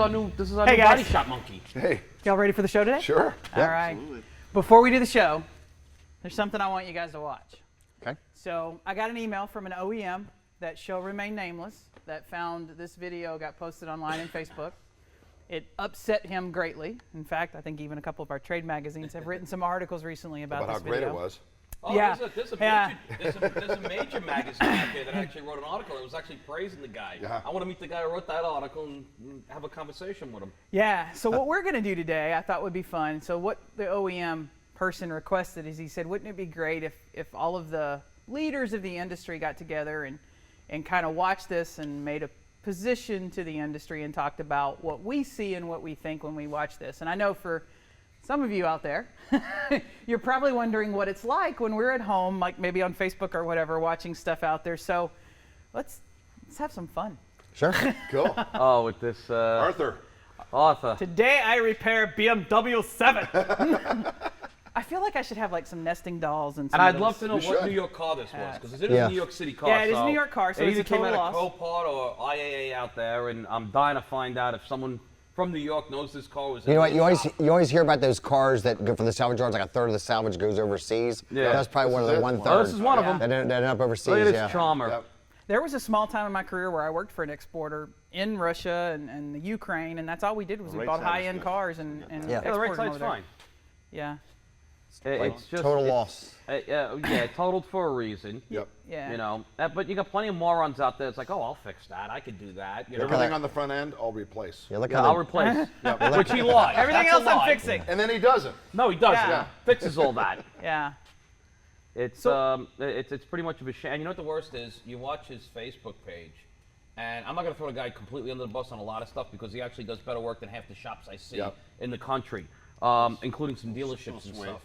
our new Hey, guys. body shop monkey. Hey, Y'all ready for the show today? sure. All right. Absolutely. Before we do the show, there's something I want you guys to watch. Okay. So I got an email from an OEM that shall remain nameless that found this video got posted online in Facebook. It upset him greatly. In fact, I think even a couple of our trade magazines have written some articles recently about this how great video. it was. Oh, Yeah. there's a major magazine out there that actually wrote an article that was actually praising the guy. Yeah. I want to meet the guy who wrote that article and have a conversation with him. Yeah, so what we're going to do today I thought would be fun. So what the OEM person requested is he said, wouldn't it be great if all of the leaders of the industry got together and kind of watched this and made a position to the industry and talked about what we see and what we think when we watch this. And I know for some of you out there, you're probably wondering what it's like when we're at home, like maybe on Facebook or whatever, watching stuff out there. So let's have some fun. Sure. Cool. Oh, with this Arthur. Today I repair BMW 7. I feel like I should have like some nesting dolls and. And I'd love to know what New York car this was, because it is a New York City car. Yeah, it is a New York car, so it it's either a total came out loss. of Copart or IAA out there, and I'm dying to find out if someone from New York knows this car was. You know what? You always hear about those cars that go from the salvage yards. Like a third of the salvage goes overseas. Yeah. That's probably one of the 1/3. Oh, this is one of them. That ended up overseas. Look at this yeah. charmer. Yep. There was a small time in my career where I worked for an exporter in Russia and the Ukraine, and that's all we did was we bought high-end cars and Yeah, the right exported them side's over there. fine. Yeah. It's just Total loss. Yeah, totaled for a reason. Yep. Yeah. You know, but you got plenty of morons out there. It's like, oh, I'll fix that. I could do that. You know, Everything on the front end, I'll replace. Yeah, look yeah, how I'll replace. Which he lies. Everything That's else a I'm lie. fixing. And then he doesn't. No, he doesn't. Yeah. Fixes all that. Yeah. It's pretty much of a shame. And you know what the worst is? You watch his Facebook page, and I'm not going to throw the guy completely under the bus on a lot of stuff because he actually does better work than half the shops I see in the country, including some dealerships and stuff.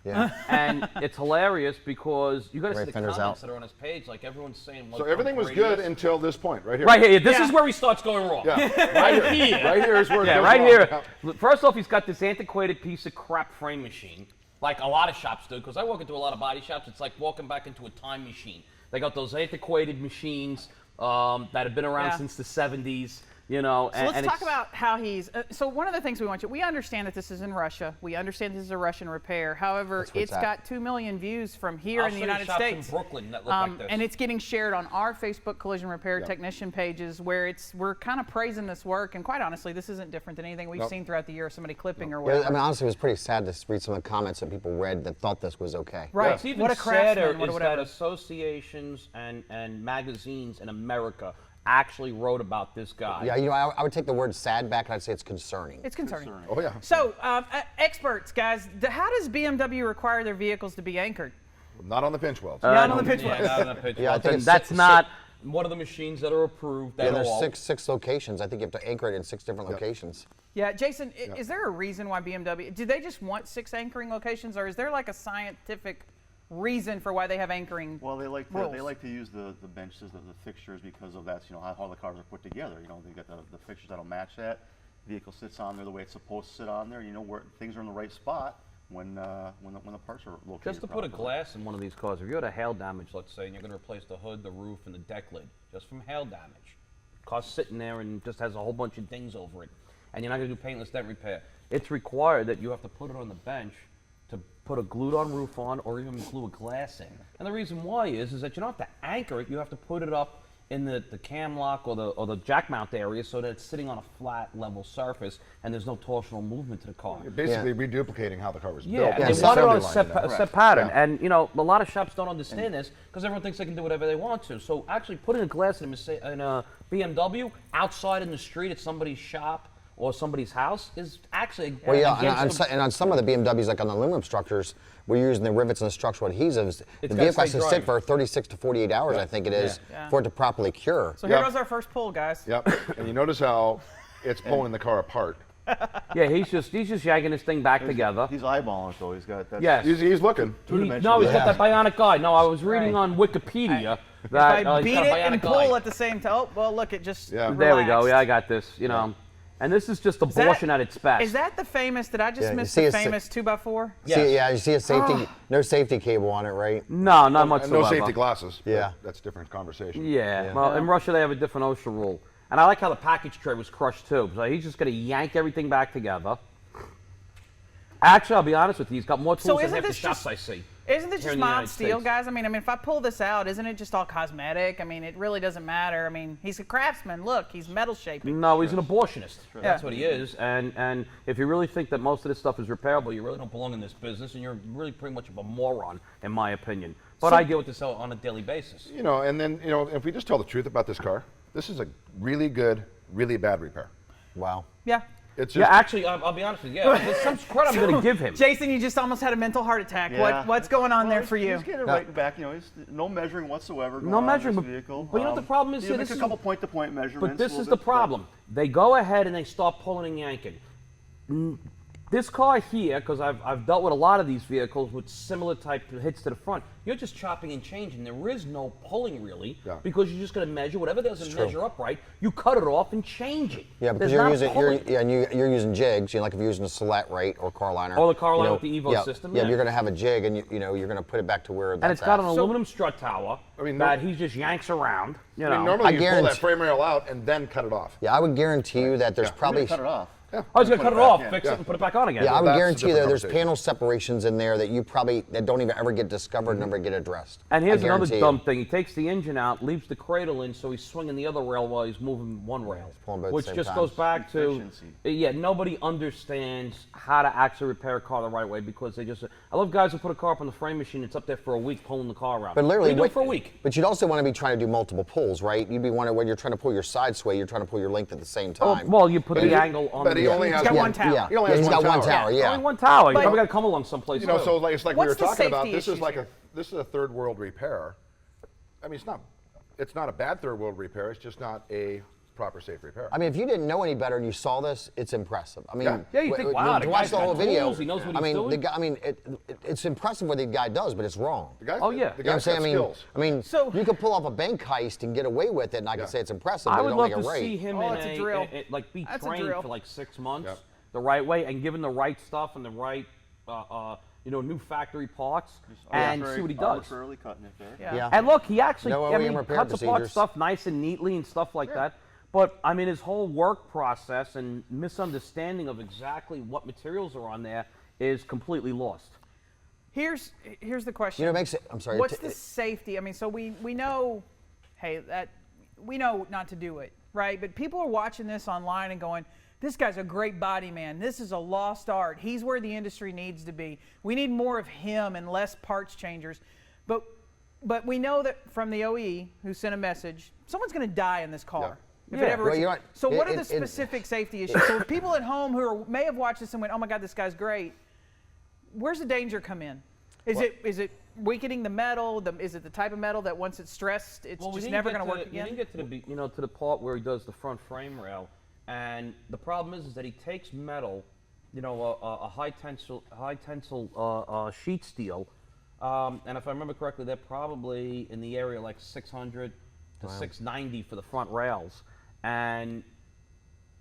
Yeah. And it's hilarious because you got to see Right the fenders comments out. that are on his page. Like everyone's saying. So everything was good until this point, right here. Right here. This Yeah. is where he starts going wrong. Yeah. Right here. Right here is where it Yeah, goes right wrong. here. First off, he's got this antiquated piece of crap frame machine, like a lot of shops do, because I walk into a lot of body shops. It's like walking back into a time machine. They got those antiquated machines that have been around since the 70s, you know. So let's talk about how he's. So one of the things we want you. We understand that this is in Russia. We understand this is a Russian repair. However, it's got 2 million views from here in the United States. In Brooklyn that look like this. And it's getting shared on our Facebook collision repair technician pages, where we're kind of praising this work. And quite honestly, this isn't different than anything we've seen throughout the year. Somebody clipping or whatever. I mean, honestly, it was pretty sad to read some of the comments that people read that thought this was okay. Right. What's even What a sadder craftsman. is that associations and magazines in America actually wrote about this guy. Yeah, you know, I would take the word sad back and I'd say it's concerning. It's concerning. Oh, yeah. So, experts, guys, how does BMW require their vehicles to be anchored? Not on the pinch welds. Not on the pitch wells. Not on the pitch Yeah, I welds. think And it's that's six- not one of the machines that are approved. Yeah, That there's all. six locations. I think you have to anchor it in 6 different locations. Yeah, Jason, is there a reason why BMW, do they just want 6 anchoring locations, or is there like a scientific reason for why they have anchoring Well, they like rules? to use the benches, the fixtures, because of that's how the cars are put together. You know, they got the fixtures that'll match that. Vehicle sits on there the way it's supposed to sit on there. You know where things are in the right spot when the parts are located. Just to put a properly. glass in one of these cars, if you had a hail damage, let's say, and you're going to replace the hood, the roof, and the deck lid, just from hail damage, car's sitting there and just has a whole bunch of dings over it, and you're not going to do paintless dent repair. It's required that you have to put it on the bench to put a glued-on roof on, or even glue a glass in. And the reason why is that you don't have to anchor it; you have to put it up in the cam lock or the jack mount area so that it's sitting on a flat, level surface, and there's no torsional movement to the car. You're basically reduplicating how the car was built. Yeah, Yeah, they it's want it on a assembly line, set pattern. Yeah. And, you know, a lot of shops don't understand this because everyone thinks they can do whatever they want to. So actually putting a glass in a BMW outside in the street at somebody's shop or somebody's house is actually Well, yeah, against and on some of the BMWs, like on the aluminum structures, we're using the rivets and the structural adhesives. It's The gotta vehicle has stay to dry. sit for 36 to 48 hours, I think it is, Yeah. for it to properly cure. So here Yeah. goes our first pull, guys. Yep. And you notice how it's pulling the car apart. Yeah, he's just yagging this thing back together. He's eyeballing it though. He's got that. Yes. He's looking. No, he's got that bionic eye. No, I was reading on Wikipedia that If I he's beat got a it and bionic pull eye. at the same time, oh, well, look, it just Yeah. There we go. relaxed. Yeah, I got this. You know, and this is just abortion at its best. Is that the famous, did I just Yeah, you miss see the a si- famous 2x4? Yes. See, yeah, you see a safety, no safety cable on it, right? No, not much. And no safety glasses. Yeah. That's a different conversation. Yeah. Well, in Russia they have a different OSHA rule. And I like how the package tray was crushed too. So he's just going to yank everything back together. Actually, I'll be honest with you, he's got more tools than half the shops I see. Isn't this here just in the mild United steel, States. guys? I mean, if I pull this out, isn't it just all cosmetic? I mean, it really doesn't matter. I mean, he's a craftsman. Look, he's metal shaping. No, he's an abortionist. That's Yeah. what he is. And if you really think that most of this stuff is repairable, you really don't belong in this business, and you're really pretty much of a moron, in my opinion. But I deal with this on a daily basis. You know, and then, you know, if we just tell the truth about this car, this is a really good, really bad repair. Wow. Yeah. It's Yeah, just, actually, I'll be honest with you. Yeah, there's some credit I'm going to give him. Jason, you just almost had a mental heart attack. Yeah. What's going on there Well, for you? He's getting it right back. You know, he's no measuring whatsoever. No going on measuring, in this but- vehicle. but you know what the problem is? He'll See, make this a is- couple point-to-point measurements. But this a little is the bit, problem. They go ahead and they start pulling and yanking. This car here, because I've dealt with a lot of these vehicles with similar type hits to the front, you're just chopping and changing. There is no pulling really, Yeah. because you're just going to measure whatever doesn't measure up right. You cut it off and change it. Yeah, because There's you're not using pulling. you're using jigs. You know, like if you're using a Select, right, or Carliner. Or the Carliner you know, with the Evo yeah, system, Yeah, yeah. you're going to have a jig, and you know you're going to put it back to where. And it's got an aluminum strut tower I mean, that he just yanks around. You know. I mean, normally you pull guarantee- that frame rail out and then cut it off. Yeah, I would guarantee you that there's Yeah. probably. Cut it off. I was going to cut it back, off, yeah. fix it, and put it back on again. Yeah, I would that's a guarantee different that there's conversation. panel separations in there that you probably that don't even ever get discovered and never get addressed. And here's I another guarantee dumb you. thing. He takes the engine out, leaves the cradle in, so he's swinging the other rail while he's moving one rail. pulling both at Which the same just time. goes back to, Efficiency. yeah, nobody understands how to actually repair a car the right way because they just, I love guys who put a car up on the frame machine, it's up there for a week pulling the car around. But literally, we do it for a week. But you'd also want to be trying to do multiple pulls, right? You'd be wanting when you're trying to pull your side sway, you're trying to pull your length at the same time. Well, you put But the he- angle on but the he only has got one one tower. Yeah, He only has he's one got one tower. tower. Yeah. Only one tower. You But- probably got to come along someplace. You know, too. so like it's like we What's were the talking about. safety This is issues like here? this is a third world repair. I mean, it's not a bad third world repair. It's just not a proper safe repair. I mean, if you didn't know any better and you saw this, it's impressive. I mean, Yeah. Yeah, you think, wow, to the watch guy's the got whole video. tools, he knows what I he's mean, doing. the guy. I mean, it's impressive what the guy does, but it's wrong. the guy, Oh, yeah. the You know what I'm guy's saying? got skills. I mean, So- you could pull off a bank heist and get away with it, and I could say it's impressive, but I you would don't love make to it right. see him Oh, in it's a drill. like be That's a trained drill. for like 6 months Yep. the right way and given the right stuff and the right, new factory parts and see what he does. Arbitrarily cutting it there. Yeah. Yeah. And look, he actually, No I mean, OEM repair cuts apart procedures. stuff nice and neatly and stuff like that. But I mean, his whole work process and misunderstanding of exactly what materials are on there is completely lost. Here's the question. You know, it makes it. I'm sorry. What's the safety? I mean, so we know, hey, that we know not to do it, right? But people are watching this online and going, this guy's a great body man. This is a lost art. He's where the industry needs to be. We need more of him and less parts changers. But we know that from the OE who sent a message, someone's going to die in this car. If it Yeah. ever Well, is. you're right. So what are the It- specific safety issues? So if people at home who may have watched this and went, oh my God, this guy's great, where's the danger come in? Is it weakening the metal? Is it the type of metal that once it's stressed, it's Well, we just didn't never get going to to work the- We again? didn't get to the to the part where he does the front frame rail, and the problem is that he takes metal, a high tensile sheet steel, and if I remember correctly, they're probably in the area like 600 to 690 for the front rails, and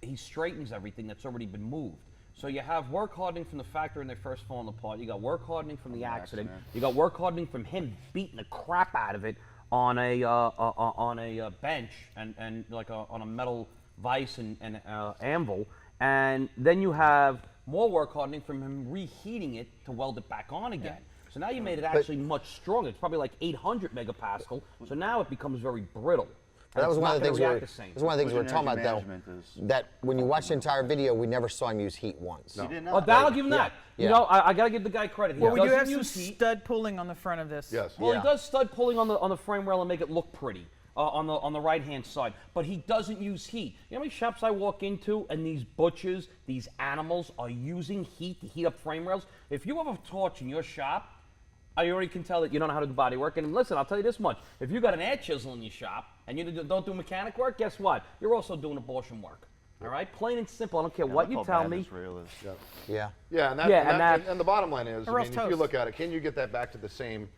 he straightens everything that's already been moved. So you have work hardening from the factory when they first falling apart. You got work hardening from the accident. You got work hardening from him beating the crap out of it on a bench and like on a metal vise and anvil. And then you have more work hardening from him reheating it to weld it back on again. So now you made it actually much stronger. It's probably like 800 megapascal. So now it becomes very brittle. But that was It's one not of the gonna things we were. react the same. That's one of the things we were Collision talking about, energy though. management is- That when you watch the entire video, we never saw him use heat once. He did Oh, not. that'll give him that. Yeah. You know, I got to give the guy credit. He Well, we do doesn't have some use heat. stud pulling on the front of this. Yes. Well, Yeah. he does stud pulling on the frame rail and make it look pretty on the right hand side, but he doesn't use heat. You know how many shops I walk into and these butchers, these animals are using heat to heat up frame rails? If you have a torch in your shop, I already can tell that you don't know how to do body work. And listen, I'll tell you this much: if you got an air chisel in your shop and you don't do mechanic work, guess what? You're also doing abortion work. All right, plain and simple. I don't care what you tell me. Yeah. Yeah, and, Yeah, and the bottom line is, Or I else mean, if you toast. look at it, can you get that back to the same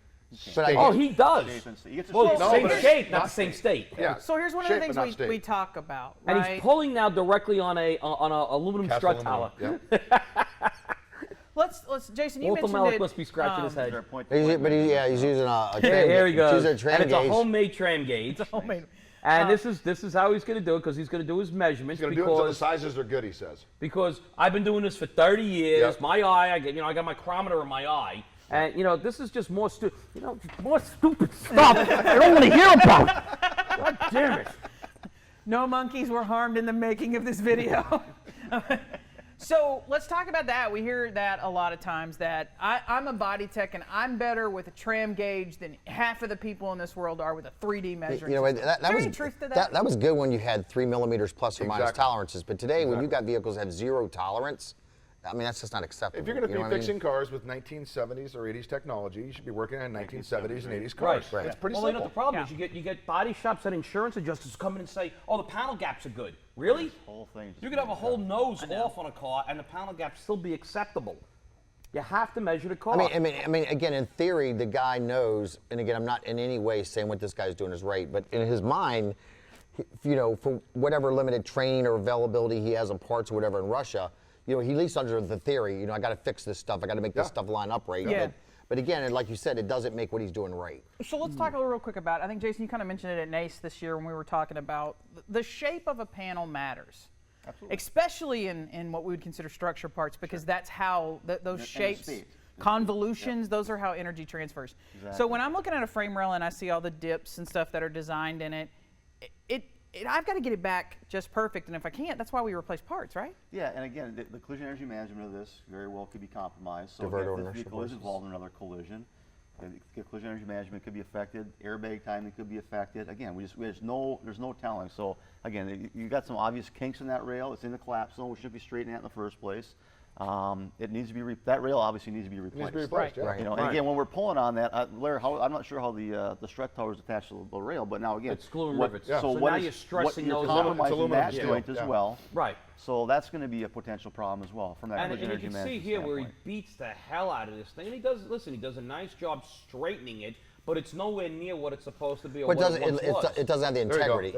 But I state? Oh, he does. He gets a Well, shape. No, same but it's shape, not not the same state. Yeah. So here's one of Shape, the things but not state. we talk about, And right? he's pulling now directly on a aluminum Cast strut aluminum. tower. Yeah. Let's Jason, you Walter mentioned Malik it. must be scratching his head. He's using a Here tram he gauge. goes. He's using a tram And it's a gauge. homemade tram gauge. Homemade. And this is how he's going to do it, because he's going to do his measurements. He's going to do it until the sizes are good, he says. Because I've been doing this for 30 years. Yep. My eye, I got my chronometer in my eye. And, this is just more more stupid stuff I don't want to hear about. God damn it. No monkeys were harmed in the making of this video. So let's talk about that. We hear that a lot of times, that I'm a body tech and I'm better with a tram gauge than half of the people in this world are with a 3D measuring system. That Is there was any truth to that? that was good when you had 3 millimeters plus or minus Exactly. tolerances. But today, when you got vehicles that have 0 tolerance, I mean, that's just not acceptable. If you're going to you be know what I mean? fixing cars with 1970s or 80s technology, you should be working on 1970s and 80s cars. Right. It's pretty Well, simple. the problem is you get body shops and insurance adjusters come in and say, oh, the panel gaps are good. Really? Whole thing. You could have a whole nose off on a car and the panel gap still be acceptable. You have to measure the car. I mean, again, in theory, the guy knows, and again, I'm not in any way saying what this guy's doing is right, but in his mind, for whatever limited training or availability he has on parts or whatever in Russia, he at least under the theory, I got to fix this stuff, I got to make this stuff line up right. Yeah. But again, and like you said, it doesn't make what he's doing right. So let's talk a little real quick about, I think, Jason, you kind of mentioned it at NACE this year when we were talking about the shape of a panel matters. Absolutely. Especially in what we would consider structure parts, because that's how those the shapes, speed. convolutions, those are how energy transfers. So Exactly. when I'm looking at a frame rail and I see all the dips and stuff that are designed in it, I've got to get it back just perfect, and if I can't, that's why we replace parts, right? Yeah, and again, the collision energy management of this very well could be compromised. So Divert if inertial the vehicle is forces. involved in another collision, the collision energy management could be affected. Airbag timing could be affected. Again, there's no telling. So again, you got some obvious kinks in that rail. It's in the collapse zone. We should be straightening that in the first place. It needs to be that rail obviously needs to be replaced. Needs to be replaced, yeah. Right. And again, when we're pulling on that, Larry, I'm not sure how the strut tower is attached to the rail, but now again, It's screw and rivets. Yeah. So what now is- you're stressing you're those out. compromising It's aluminum that steel, joint as yeah. well. Right. So that's going to be a potential problem as well from that And collision you energy can see management here where he standpoint. beats the hell out of this thing. And he does a nice job straightening it, but it's nowhere near what it's supposed to be or But what it once was. it doesn't have the There you go. integrity.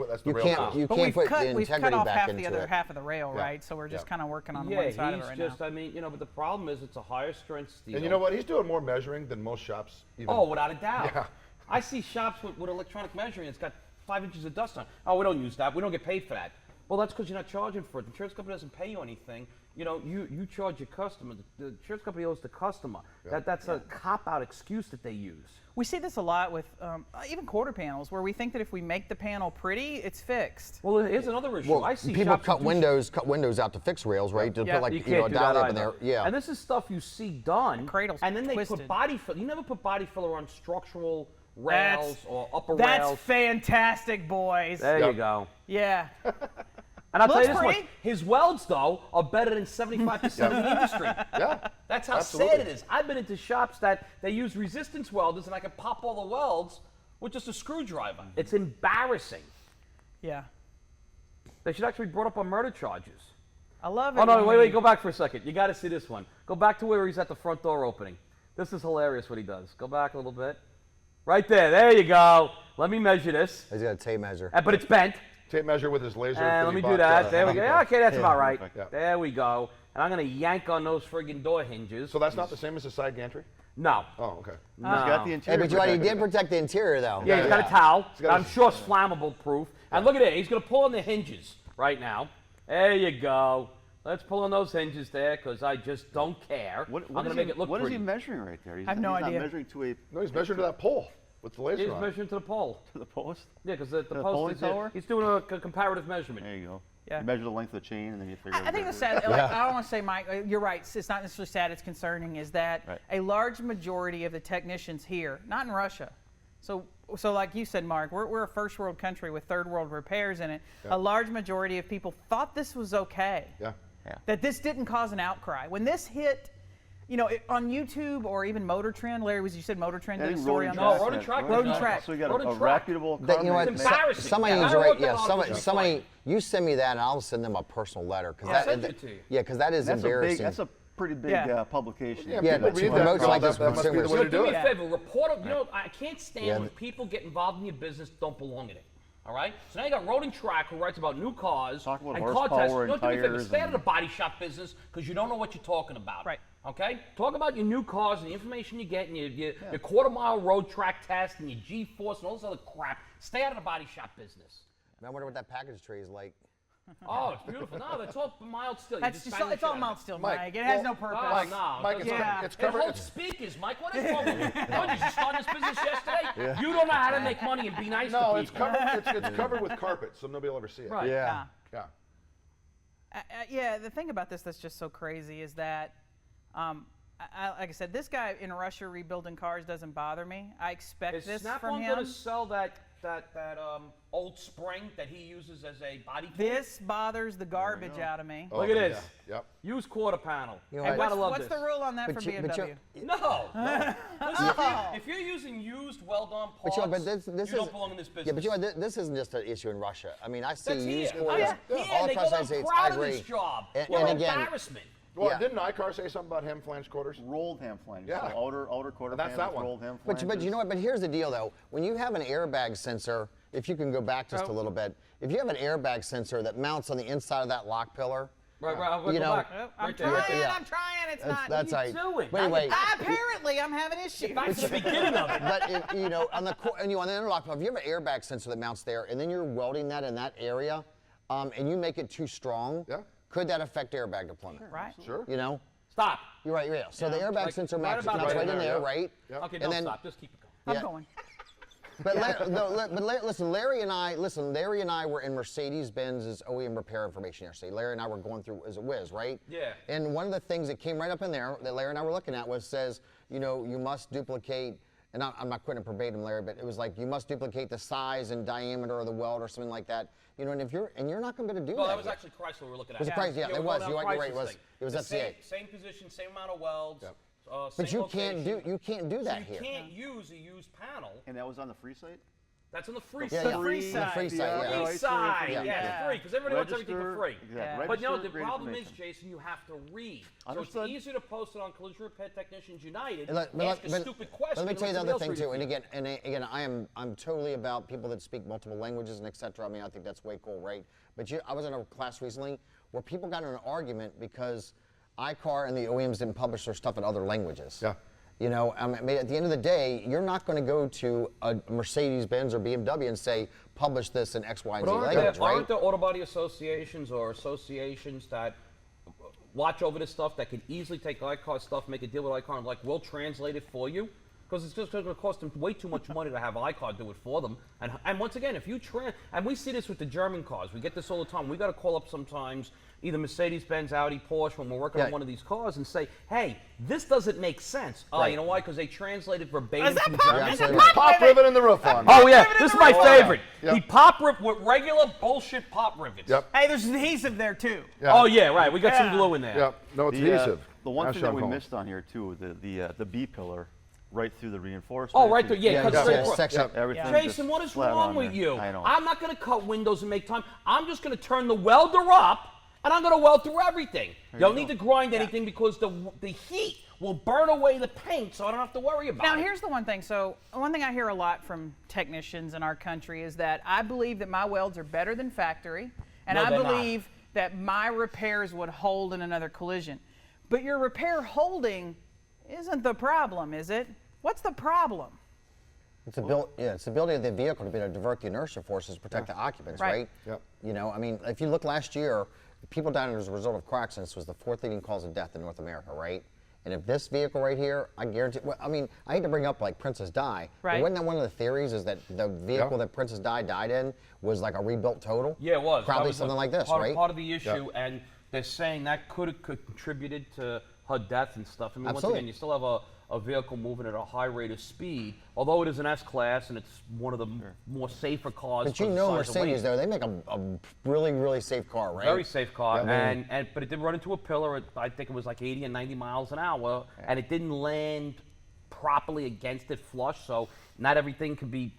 That's the you real can't problem. you But can't we've put cut, the we've cut integrity off back half into the other it. half of the rail, Yeah. right? So we're just Yeah. kind of working on Yeah, one side of it he's right just, now. I mean, but the problem is it's a higher strength steel. And you know what? He's doing more measuring than most shops even. Oh, without a doubt. Yeah. I see shops with electronic measuring. It's got 5 inches of dust on it. Oh, we don't use that. We don't get paid for that. Well, that's because you're not charging for it. The insurance company doesn't pay you anything. You charge your customer. The insurance company owes the customer. That's a cop-out excuse that they use. We see this a lot with even quarter panels, where we think that if we make the panel pretty, it's fixed. Well, here's another issue. Well, I see people shops cut that do windows out to fix rails, right? To Yeah. put like You a can't do that dial up in either. there. Yeah. And this is stuff you see done. The cradle's and then they twisted. put body filler. You never put body filler on structural rails or upper That's rails. fantastic, boys. There Yep. you go. Yeah. And I'll tell you Looks this much, pretty. his welds, though, are better than 75% of the industry. Yeah. That's how Absolutely. sad it is. I've been into shops that they use resistance welders, and I can pop all the welds with just a screwdriver. It's embarrassing. Yeah. They should actually be brought up on murder charges. I love it. Oh, no, when wait, we- go back for a second. You got to see this one. Go back to where he's at the front door opening. This is hilarious what he does. Go back a little bit. Right there you go. Let me measure this. He's got a tape measure. But it's bent. Tape measure with his laser. And that let he me bought, do that. There we go. Home Depot. Okay, that's about right. Yeah. There we go. And I'm going to yank on those friggin' door hinges. So that's not the same as the side gantry? No. Oh, okay. He's got the Hey, interior. but you did protect the interior, though. Yeah, he's got a towel. got I'm his- sure it's flammable proof. And look at it. He's going to pull on the hinges right now. There you go. Let's pull on those hinges there because I just don't care. What I'm going to make it look what is pretty. he measuring right there? He's, I have no he's idea. Not measuring to a No, he's measuring to that pole with the laser He's on it. measuring to the pole. to the post. Yeah, because the The post polling is tower? he's doing a comparative measurement. There you go. Yeah. You measure the length of the chain and then you figure. I think the sad, like, I don't want to say, Mike, you're right. It's not necessarily sad. It's concerning. Is that Right. a large majority of the technicians here, not in Russia, so like you said, Mark, we're a first world country with third world repairs in it. A large majority of people thought this was okay. Yeah. That this didn't cause an outcry. When this hit, on YouTube or even Motor Trend, Larry, you said Motor Trend did a story on No, this. Road and Track. Road and Track. So you got Road and a Track. reputable. That, you know what? It's embarrassing. Somebody Yeah, needs I to don't write. want that Yeah, on the somebody. flight. You send me that, and I'll send them a personal letter because I'll send it to you. Yeah, because that is That's embarrassing. that's a pretty big Yeah. Publication. Yeah, Yeah, people but read to that. promote Carl, like this that must be the consumers. way So to do do me it. a favor, report. I can't stand Yeah. when people get involved in your business don't belong in it. All right. So now you got Road and Track who writes about new cars Talk about and horsepower car tests. and Do me a favor, tires stay out of and- the body shop business because you don't know what you're talking about. Right. Okay? Talk about your new cars and the information you get and your quarter-mile road track test and your G-force and all this other crap. Stay out of the body shop business. I wonder what that package tray is like. Oh, it's beautiful. No, that's all mild steel. That's just it's all mild steel, Mike. It has no purpose. Oh, no. Mike, it's It covered. holds speakers, Mike. What is wrong with you? What, did you start this business yesterday? You don't know how to make money and be nice to people. No, it's covered. It's covered with carpet, so nobody will ever see it. Right. Yeah. Yeah. Yeah, the thing about this that's just so crazy is that, like I said, this guy in Russia rebuilding cars doesn't bother me. I expect Is this Snap-on from going him. to sell that old spring that he uses as a body kit? This bothers the garbage out of me. Oh, Look at this. Yeah. Yep. Use quarter panel. You know I what? gotta love What's this. the rule on that But for you- but BMW? No. Listen, if you're using used, well-done parts, But you know, but this you don't belong in this business. Yeah, but you know, this isn't just an issue in Russia. I mean, I see That's used here. quarters Here, all they across go, the United States. I'm I proud of agree. this job. And What an again- embarrassment. Well, Yeah. didn't iCar say something about ham flange quarters? Rolled ham flanges. Yeah. So outer quarter That's panels, that one. rolled ham But flanges. you know what? But here's the deal, though. When you have an airbag sensor, if you can go back just a little bit, if you have an airbag sensor that mounts on the inside of that lock pillar, Right, I'll You go know- back. Oh, I'm Right there, trying, right there. I'm trying, it's not. that's are right. you doing? But anyway, Apparently, I'm having issues. Back to the beginning of it. but you know, on the interlock, if you have an airbag sensor that mounts there, and then you're welding that in that area, and you make it too strong, Yeah. could that affect airbag deployment? Right. Sure. You know, Stop. you're right. Yeah. So the airbag Like, sensor right mounts about right right in there, there, yeah. right? Yep. Okay, And don't then- stop. Just keep it going. I'm Yeah. going. But listen, Larry and I were in Mercedes-Benz's OEM repair information yesterday. Larry and I were going through as a whiz, right? Yeah. And one of the things that came right up in there that Larry and I were looking at says, you know, you must duplicate, and I'm not quoting it verbatim, Larry, but it was like you must duplicate the size and diameter of the weld or something like that. You know, and you're not going to be able to do Well, that. that was yet. actually Chrysler we were looking at. Was it Chrysler? Yeah, we're it was. going You're down right. It was. Chrysler's It was thing. FCA. Same position, same amount of welds. Yep. But same you can't do location. that So you here. can't use a used panel. And that was on the free site? That's on the free Yeah, side. yeah. free The side. free side, yeah. Free side, Yeah. yeah, it's free, because everybody wants everything for free. Exactly. Yeah. But you know, Register, the great problem is, information. Jason, you have to read. So Understood. it's easier to post it on Collision Repair Technicians United, But ask a stupid question. Let me and tell you the somebody other thing else too. read it And for you. again, I'm totally about people that speak multiple languages and etc. I mean, I think that's way cool, right? But I was in a class recently where people got in an argument because iCar and the OEMs didn't publish their stuff in other languages. Yeah. You know, I mean, at the end of the day, you're not going to go to a Mercedes-Benz or BMW and say, publish this in X, Y, and Z language, right? Aren't there auto body associations or associations that watch over this stuff that could easily take iCar stuff, make a deal with iCar, and like, we'll translate it for you? Because it's just going to cost them way too much money to have iCar do it for them. And once again, if you and we see this with the German cars, we get this all the time. We got to call up sometimes either Mercedes-Benz, Audi, Porsche when we're working on one of these cars and say, hey, this doesn't make sense. Oh, Right. you know why? Because they translated verbatim that from pop- German. is that Absolutely. Pop rivet in the roof on. Oh yeah, this is my Oh, yeah. favorite. Yep. He pop rip with regular bullshit pop rivets. Yep. Hey, there's adhesive there too. Yeah. Oh yeah, right. We got some Yeah. glue in there. Yep. No, it's adhesive. The one That's thing that Sean we Combs. missed on here too, the B pillar, right through the reinforcement. Oh, right there. Yeah, Yeah, cut yeah, straight yeah, across. section. Everything Jason, just what is flat wrong on with there. you? I know. I'm not going to cut windows and make time. I'm just going to turn the welder up, and I'm going to weld through everything. You don't need to grind anything because the heat will burn away the paint, so I don't have to worry about Now, it. here's the one thing. So, one thing I hear a lot from technicians in our country is that I believe that my welds are better than factory, and No, I they're not. believe that my repairs would hold in another collision. But your repair holding isn't the problem, is it? What's the problem? It's the ability of the vehicle to be able to divert the inertia forces to protect the occupants, Right. right? Yep. You know, I mean, if you look last year, people died as a result of car accidents was the fourth leading cause of death in North America, right? And if this vehicle right here, I guarantee, well, I mean, I hate to bring up like Princess Di, Right. but wasn't that one of the theories is that the vehicle Yeah. that Princess Di died in was like a rebuilt total? Yeah, it was. That Probably was something like this, part, right? Part of the issue, and they're saying that could have contributed to her death and stuff. I mean, once Absolutely. again, you still have a vehicle moving at a high rate of speed, although it is an S-Class and it's one of the more safer cars. But for you the know size and weight. Mercedes, though, they make a really, really safe car, right? Very safe car, Yeah. but it did run into a pillar at, I think it was like 80 and 90 miles an hour, and it didn't land properly against it flush, so not everything could be,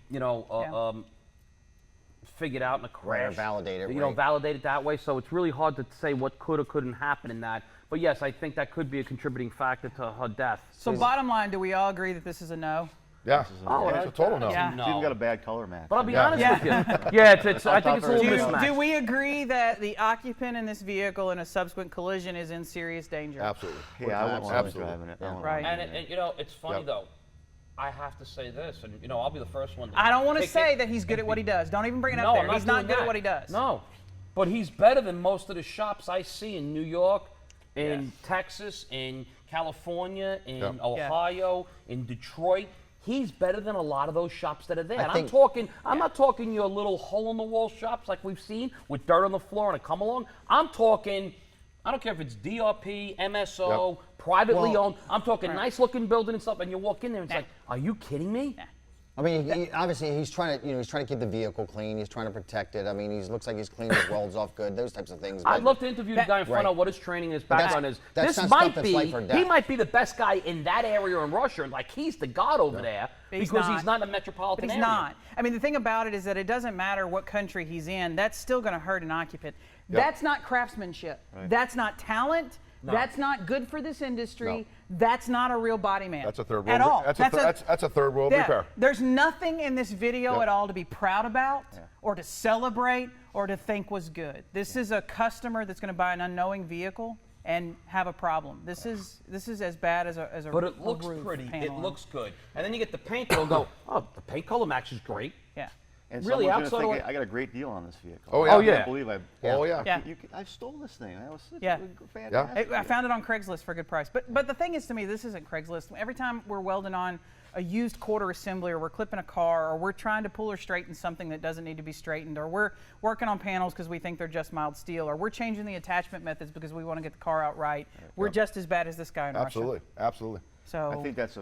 figured out in a crash. Right, or validated, You know, right. validated that way, so it's really hard to say what could or couldn't happen in that. But yes, I think that could be a contributing factor to her death. So, bottom line, do we all agree that this is a no? Yeah. This is Oh, it's a total no. Yeah. It's even got a bad color match. But I'll be Yeah. honest with you. Yeah, I think it's a little Do- mismatched. Do we agree that the occupant in this vehicle in a subsequent collision is in serious danger? Absolutely. Yeah, I wouldn't want to be Absolutely. driving it. I wouldn't Right. want And to be it, you know, it's funny Yep. though. I have to say this, and you know, I'll be the first one. I don't want to pick say it that he's good at what he does. Don't even bring it No, up there. I'm not He's not doing good that. at what he does. No, but he's better than most of the shops I see in New York, in Texas, in California, in Yep. Ohio, in Detroit. He's better than a lot of those shops that are there. I And think- I'm not talking your little hole-in-the-wall shops like we've seen with dirt on the floor and a come-along. I'm talking, I don't care if it's DRP, MSO, privately Well- owned. I'm talking nice-looking building and stuff, and you walk in there and it's like, are you kidding me? I mean, obviously he's trying to, he's trying to keep the vehicle clean. He's trying to protect it. I mean, he looks like he's cleaned his welds off good. Those types of things. I'd but- love to interview the guy and find Right. out what his training, his that's- background is. that's This not might stuff that's be, life or he death. might be the best guy in that area in Russia, and like he's the god over there He's because not. he's not in a metropolitan But he's area. not. I mean, the thing about it is that it doesn't matter what country he's in. That's still going to hurt an occupant. That's not craftsmanship. That's not talent. That's not good for this industry. No. That's not a real body man. That's a third world. At all. That's a third world Yeah, repair. there's nothing in this video Yep. at all to be proud about or to celebrate or to think was good. This is a customer that's going to buy an unknowing vehicle and have a problem. This is as bad as a But it a looks roof pretty. It panel. looks good. And then you get the paint, it'll go, oh, the paint color match is great. Yeah. And Really, someone's outside gonna of think what- I got a great deal on this vehicle. Oh, yeah. Oh, I yeah. can't believe I. Oh, yeah. Yeah. I stole this thing. That was such Yeah. fantastic. I found it on Craigslist for a good price. But the thing is, to me, this isn't Craigslist. Every time we're welding on a used quarter assembly, or we're clipping a car, or we're trying to pull or straighten something that doesn't need to be straightened, or we're working on panels because we think they're just mild steel, or we're changing the attachment methods because we want to get the car out right, we're just as bad as this guy in Absolutely. Russia. Absolutely. So I think that's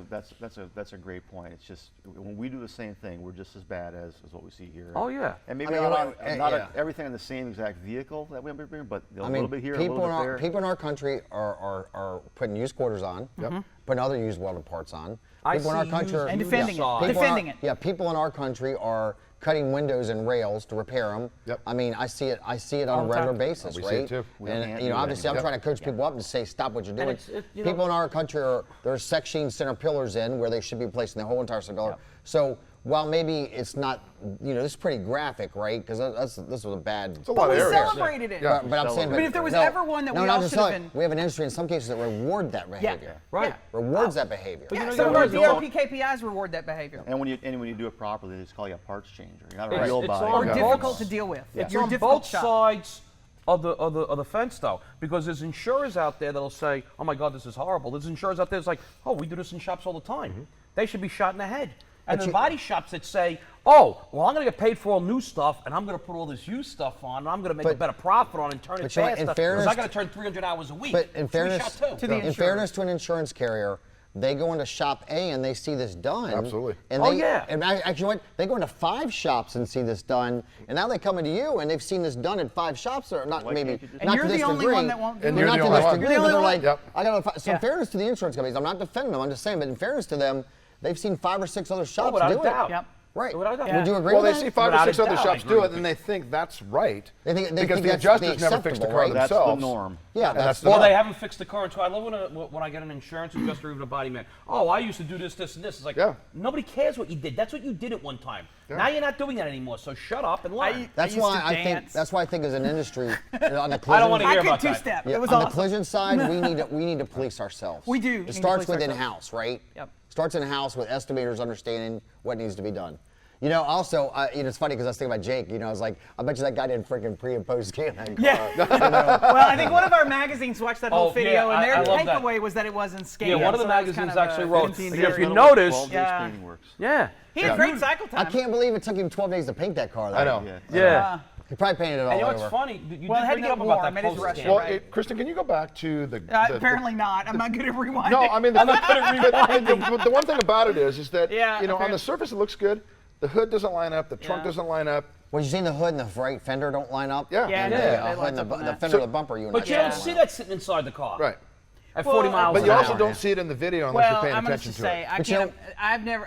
a great point. It's just when we do the same thing, we're just as bad as what we see here. Oh, yeah. And maybe I mean, not yeah. everything in the same exact vehicle that we bring, but a I little mean, bit here, a people little in bit there. people in our country are putting used quarters on, putting other used welded parts on. I People in our see country used And defending it. side. people in Defending our- it. Yeah, people in our country are cutting windows and rails to repair them. Yep. I mean, I see it on All a the regular time. basis, We see it right? too. We can't And do you know, that obviously, I'm anymore. trying to coach people up and say, stop what you're doing. you People know- in our country there's sectioning center pillars in where they should be placing the whole entire cylinder. Yep. So while maybe it's not, this is pretty graphic, right? Because this was a bad. It's a lot we of areas. celebrated it. Yeah. But I'm saying, I mean, if there was ever one that we not all just should have that, been- we have an industry in some cases that reward that behavior. Right. Yeah. Rewards that behavior. Yeah, you know, some of you our know, DRP KPIs reward that behavior. And when you do it properly, they just call you a parts changer. You're not a It's- real it's body. all Or Yeah. difficult to deal with. It's You're a on difficult both shop. sides of the fence, though, because there's insurers out there that'll say, "Oh my God, this is horrible." There's insurers out there that's like, "Oh, we do this in shops all the time." They should be shot in the head. And then body shops that say, "Oh, well, I'm going to get paid for all new stuff, and I'm going to put all this used stuff on, and I'm going to make a But- better profit on it and turn it but you know, in faster because fairness I got to turn 300 hours a week." But in Should be fairness, shot too. To the in insurer. fairness to an insurance carrier, they go into shop A and they see this done. Absolutely. And Oh, they, yeah. And actually, what they go into 5 shops and see this done, and now they come into you and they've seen this done in 5 shops, or not Why maybe. can't you just- And not you're to the this only degree, one that won't do And it. you're not the to only this one. degree, You're the but they're only like, one. I got some Yeah. fairness to the insurance companies. I'm not defending them. I'm just saying, but in fairness to them, they've seen 5 or 6 other shops without a do doubt. it. Yep. Right. Without a doubt. Would you agree Well, they with see that? 5 or Without 6 a other doubt, I shops agree do with it, and they think that's right. They think because that's the adjusters never fix the acceptable, car right? That's themselves. the norm. Yeah, And that's the Well, norm. they haven't fixed the car in 2. I love when I get an insurance adjuster or even a body man. Oh, I used to do this, this, and this. It's like, Yeah. nobody cares what you did. That's what you did at one time. Now you're not doing that anymore, so shut up and learn. That's used why to I think. dance. That's why I think as an industry, on the collision, I don't want to I hear could about that. two-step. Yeah, It was on the awesome. collision side, we need to police ourselves. We do need It to starts police with ourselves. in-house, right? Yep. Starts in-house with estimators understanding what needs to be done. You know, also, it's funny because I was thinking about Jake. I was like, I bet you that guy didn't freaking pre and post scan that car. Yeah. Well, I think one of our magazines watched that whole Oh, video, yeah, and their I love that. takeaway was that it wasn't scanned. Yeah, one of the so that was magazines kind of actually a wrote, confusing if you area. notice, 12 days Yeah. cleaning works. yeah. He had great cycle time. I can't believe it took him 12 days to paint that car. Though. I know. Yeah. He probably painted it all And you know over. what's funny? You Well, it did had bring to it up get about warm. that It is post Russia, scan. Well, right. Kristen, can you go back to the Apparently not. I'm not good at rewinding. No, I mean, the one thing about it is that, Yeah, on the apparently. surface it looks good. The hood doesn't line up. The trunk Yeah. doesn't line up. Well, you seen the hood and the right fender don't line up? Yeah. Yeah, And it the, is. It and lines the, up on the that. fender So- of the bumper unit. But you Yeah. don't see that sitting inside the car. Right. at 40 miles But an you hour. also don't see it in the video unless you're paying I'm gonna attention just to say, it. I But you can't.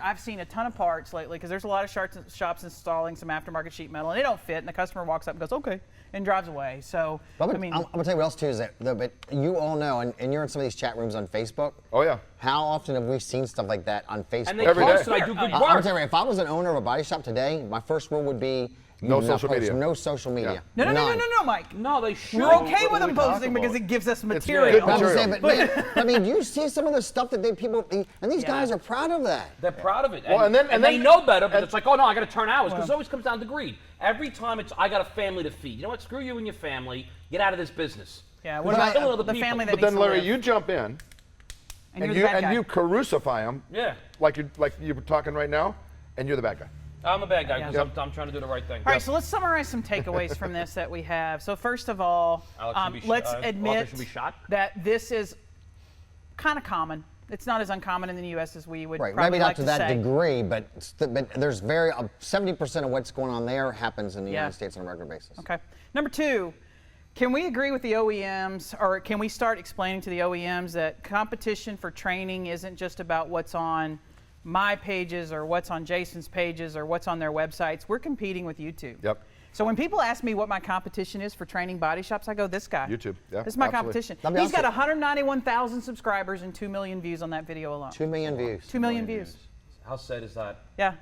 I've seen a ton of parts lately because there's a lot of shops installing some aftermarket sheet metal and they don't fit, and the customer walks up and goes, okay, and drives away. So But I mean, I'm gonna tell you what else too is that, but you all know, and you're in some of these chat rooms on Facebook. Oh yeah. How often have we seen stuff like that on Facebook? And they Every post day. and I do good I'm work. telling you, if I was an owner of a body shop today, my first rule would be you No do not social post, media. No social media. Yeah. no, Mike. No, they should. We're okay with what them we talk posting because about. it gives us good material. But I'm just saying, material. but I mean, you see some of the stuff that and these guys are proud of that. They're proud of it. Well, and then- they and- know better, but it's like, oh no, I got to turn hours because it always comes down to greed. Every time it's, I got a family to feed. You know what? Screw you and your family. Get out of this business. Yeah, what But about killing other the people. family that But needs then, to Larry, live? you jump in and you're and the bad guy. you crucify them Yeah, like you're talking right now, and you're the bad guy. I'm a bad guy because Yeah. I'm trying to do the right thing. All right, so let's summarize some takeaways from this that we have. So first of all, Alex should be let's Arthur admit should be shot. that this is kind of common. It's not as uncommon in the U.S. as we would Right, probably maybe not like to to that say. degree, but there's 70% of what's going on there happens in the Yeah. United States on a regular basis. Okay. Number two, can we agree with the OEMs, or can we start explaining to the OEMs that competition for training isn't just about what's on my pages or what's on Jason's pages or what's on their websites? We're competing with YouTube. Yep. So when people ask me what my competition is for training body shops, I go, this guy. YouTube, yeah, This is my absolutely. competition. Let me He's got also- 191,000 subscribers and 2 million views on that video alone. 2 million views. 2 million views. How sad is that? Yeah.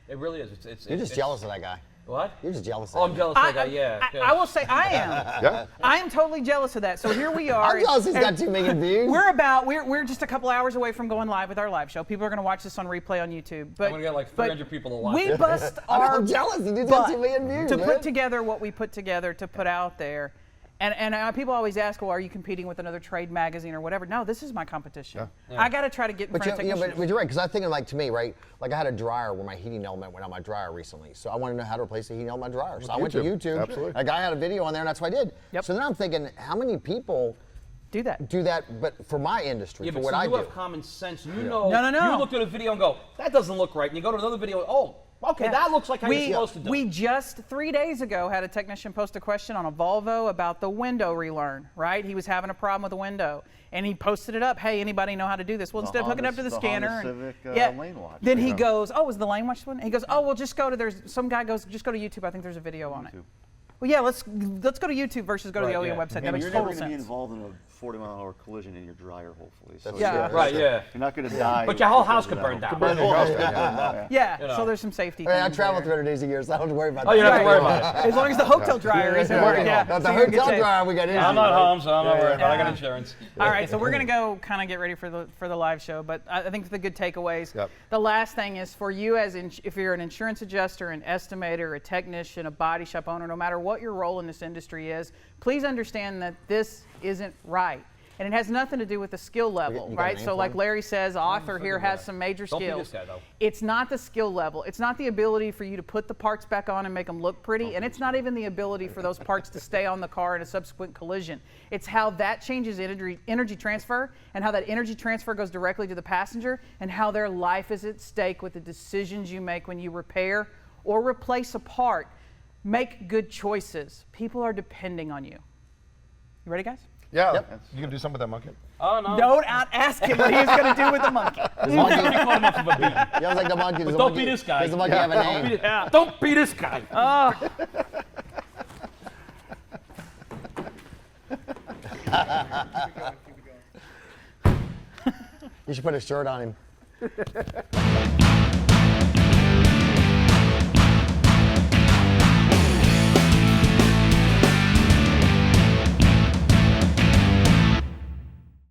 It really is. You're just jealous of that guy. What? You're just jealous Oh, of I'm him. jealous of that guy. Yeah. I will say I am. Yeah. I am totally jealous of that. So here we are. I'm jealous he's got And 2 million views. We're just a couple hours away from going live with our live show. People are going to watch this on replay on YouTube. But I'm gonna get like 300 people to watch We it. bust our I'm jealous. He did got butt 2 million views. to man. put together what we put together to put out there. And people always ask, well, are you competing with another trade magazine or whatever? No, this is my competition. Yeah. I got to try to get in But, front of technicians. but you're right, because I'm thinking, like, to me, right, like I had a dryer where my heating element went on my dryer recently. So I wanted to know how to replace the heating element in my dryer. So I went to YouTube. YouTube. Absolutely. A guy had a video on there, and that's what I did. Yep. So then I'm thinking, how many people Do that. do that, but for my industry, Yeah, for but what see, I you do? have common sense. You know. No. You look at a video and go, that doesn't look right. And you go to another video, oh, okay, Yeah. that looks like how you're supposed to do We it. just 3 days ago had a technician post a question on a Volvo about the window relearn, right? He was having a problem with the window. And he posted it up, hey, anybody know how to do this? Well, The instead of hooking up to the Honda scanner. Civic, lane watch. Then he goes, oh, was the lane watch one? He goes, oh, well, just go to, some guy goes, just go to YouTube. I think there's a video on it. YouTube. Well, yeah, let's go to YouTube versus go to the Right, OEM yeah. website. And That makes you're total never going to be sense. involved in a 40-mile-an-hour collision in your dryer, hopefully. So Yeah. you're- Right, yeah. You're not going to die. But your whole house because could of burn that. down. Burn your house down, Yeah. Yeah, You know. so there's some safety I mean, I things travel there. 300 days a year, so I don't have to worry about Oh, you that. don't have to worry about it. As long as the hotel dryer isn't working. Yeah, That's so a you're in good hotel shape. dryer we got in. I'm not home, so I'm not worried about it. I got Yeah. insurance. All right, so we're going to go kind of get ready for the live show, but I think the good takeaways. Yep. The last thing is for you if you're an insurance adjuster, an estimator, a technician, a body shop owner, no matter what your role in this industry is, please understand that this isn't right. And it has nothing to do with the skill level, you got a right? name So for like him? Larry says, author here has some major Don't be skills. this guy, though. It's not the skill level. It's not the ability for you to put the parts back on and make them look pretty. And it's not even the ability for those parts to stay on the car in a subsequent collision. It's how that changes energy transfer and how that energy transfer goes directly to the passenger and how their life is at stake with the decisions you make when you repair or replace a part. Make good choices. People are depending on you. You ready, guys? Yeah. Yep. You can do something with that monkey. Oh, no. Don't ask him what he's going to do with the monkey. Pretty close enough of a beat. Yeah, like the monkey. Does the Don't monkey, be this guy. Does the monkey have a Don't name? be this- Don't be this guy. You should put a shirt on him.